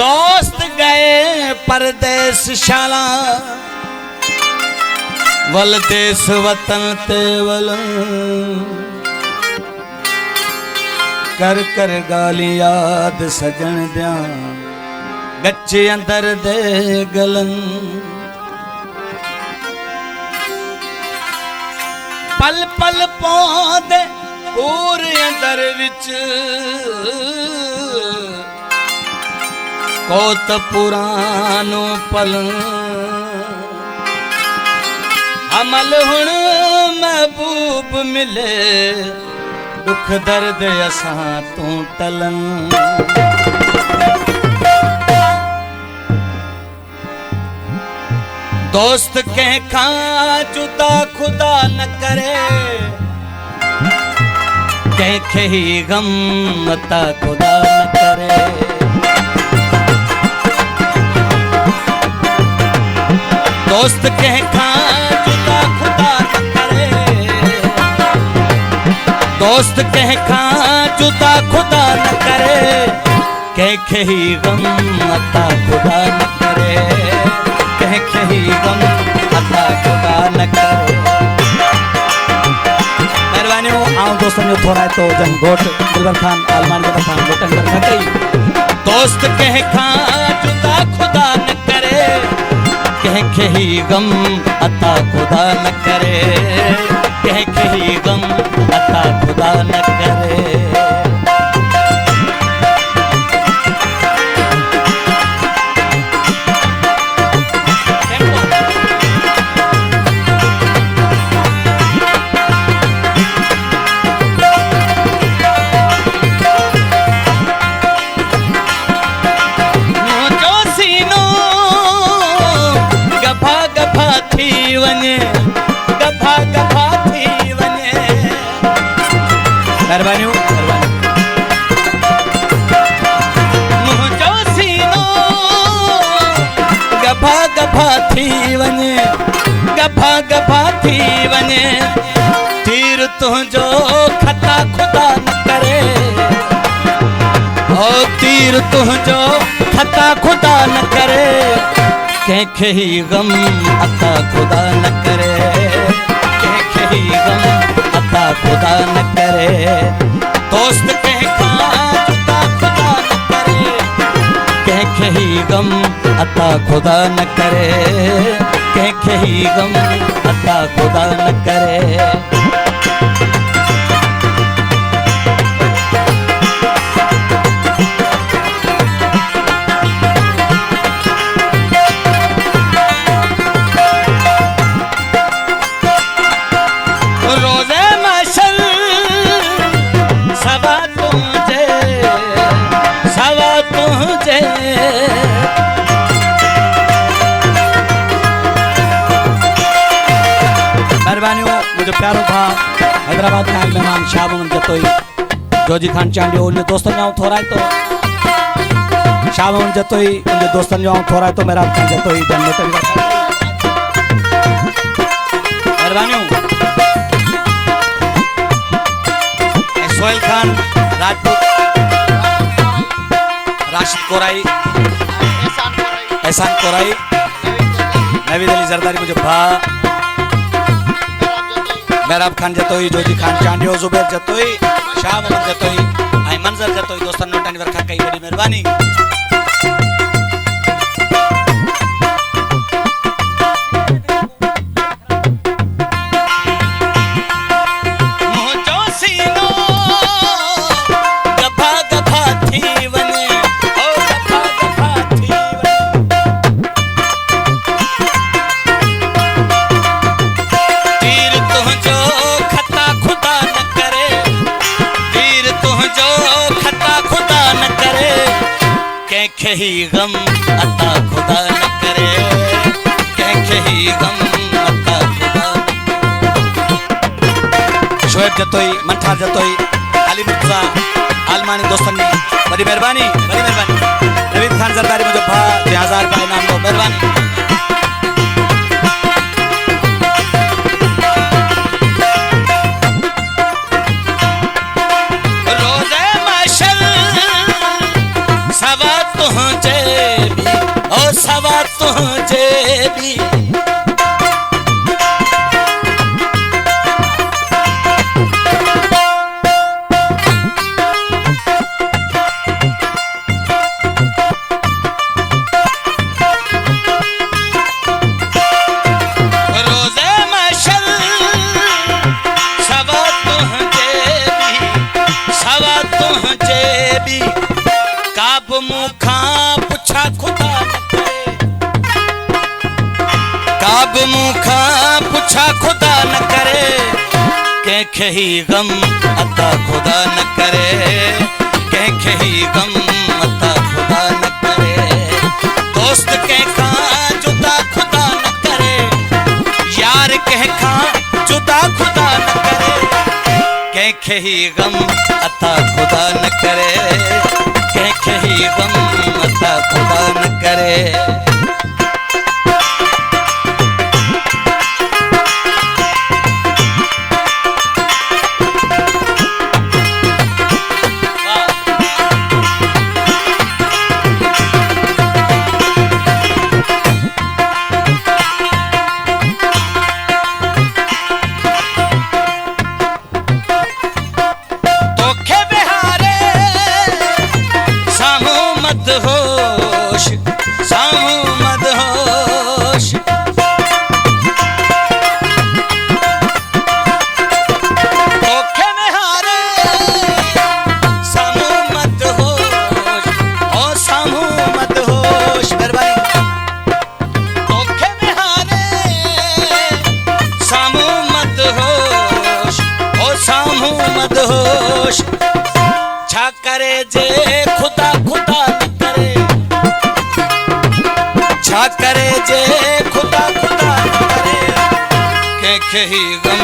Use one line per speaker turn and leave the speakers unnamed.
दोस्त गए परदेस शाला वल देश वतन तेवल कर कर गाली याद सजन दिया गच्चे अंदर दे गलन पल पल पौधे पूर अंदर विच कोत पुरानो पल अमल हुण महबूब मिले दुख दर्द असां तू टलन दोस्त कंहिंखा जुदा खुदा न करे कंहिंखे ही गम अता खुदा न करे दोस्त कंहिंखा जुदा खुदा न करे दोस्त कंहिंखा जुदा खुदा न करे कंहिंखे ही गम अता खुदा न करे कंहिंखे ही गम अता खुदा न करे महिरबानी आऊं दोस्तन जो थोड़ा तो जन घोट दिलबर खान आलमान के खान घोटन कर सकई दोस्त कंहिंखा जुदा खुदा न करे कंहिंखे ही गम अता खुदा न करे कंहिंखे ही गम अता खुदा न करे गफा गफा थी वने मेहरबानी मुंहिंजो सीनो गफा गफा थी वने गफा गफा थी वने तीर तुंहिंजो खता खुदा न करे ओ तीर तुंहिंजो खता खुदा न करे कंहिंखे ही गम अता खुदा न करे कंहिंखे ही गम अता खुदा न करे दोस्त कंहिंखा जुदा खुदा न करे कंहिंखे ही गम अता खुदा न करे कंहिंखे ही गम अता खुदा न करे मुझे प्यारो था हैदराबाद में मेहमान शाह मोहम्मद जतोई जोजी खान चांडियो उनके दोस्तन जाऊं थोड़ा तो शाह मोहम्मद जतोई उनके दोस्तन जाऊं थोड़ा तो मेरा खान जतोई जन्नत मेहरबानी सोहेल खान राजपूत राशिद कोराई एहसान कोराई नवीद अली जरदारी मुझे भा मेहराब खान जतोई जोजी खान चांडियो जुबैर जतोई शाह मोहम्मद जतोई आई मंजर जतोई दोस्तन नोटानी वरखा कई बड़ी मेहरबानी कैंखे ही गम अता खुदा न करे कैंखे ही गम अता खुदा शोएब जतोई मंठा जतोई अली मुर्तजा आलमानी दोस्तनी बड़ी मेहरबानी नवीद खान जरदारी मुझे भा 2000 का इनाम दो मेहरबानी। रोज़े मशल सवा तुझे भी ओ सवा तुझे भी काब मुखा पुछा खुदा न करे कैखे ही गम अता खुदा न करे कैखे ही गम अता खुदा न करे दोस्त कैखा जुदा खुदा न करे यार कैखा जुदा खुदा न करे कैखे ही गम अता खुदा न करे कैखे ही गम अता खुदा न करे। होश सामू मद होश धोखे में हारे सामू मद होश ओ सामू मद होश मेहरबानी धोखे में हारे सामू मद होश ओ सामू मद होश छा करे जे खुदा खुदा छा करे जे खुदा खुदा करे कैखे ही गम